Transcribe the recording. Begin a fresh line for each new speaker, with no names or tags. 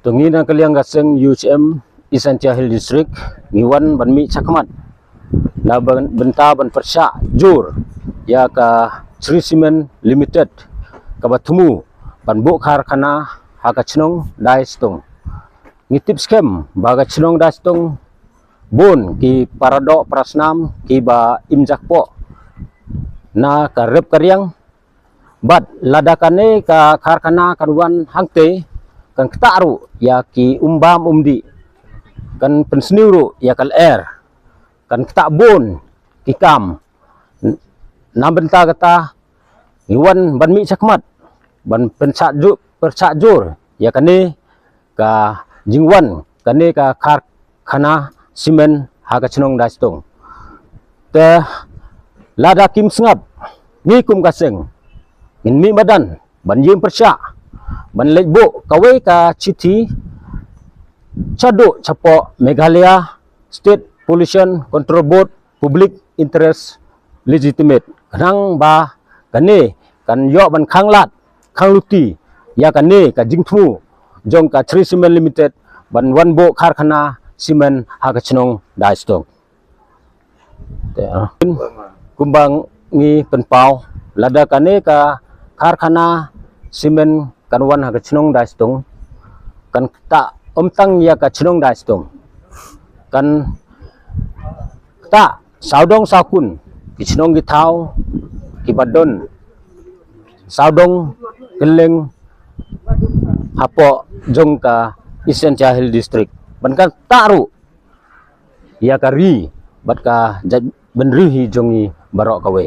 Tungi na kaliang gaseng UHM Isantia Hill District ngiwan banmi cakmat na benta ban persya jur ya ka Sri Cement Limited ka batemu ban bu karkhana ha ka chnong dai stong ngitip scam baga chnong dai stong bon ki parado prasnam ki ba imjak po na ka rep karyang bat ladakane ka karkhana kanwan hangte kan ktaru ya ki umbam umdi kan pensniuru ya kal air kan kta bon ki kam na benta kata iwan ban mi cakmat ban percak jur ya kane ka jingwan kane ka karkhana simen ha ka chnong da stong te lada kim sngap ni kum kaseng in mi badan ban yim persya ban lejbo kawe ka chithi chado chapo Meghalaya State Pollution Control Board Public Interest Legitimate kanang ba kane kan yo ban khanglat khangluti ya kane ka jingthmu jong ka Sri Cement Limited ban wanbo karkhana simen ha ka chnong dai stong te kumbang ngi penpau lada kane ka karkhana simen kanwan ha ka chnong dai stong kan ta omtang ya ka chnong dai stong kan ta saudong sakun ki chnong gi thau ki badon saudong keleng hapo jong ka Isantia Hill District ban ka taru ya ka ri bat ka benrihi jongi barok kawe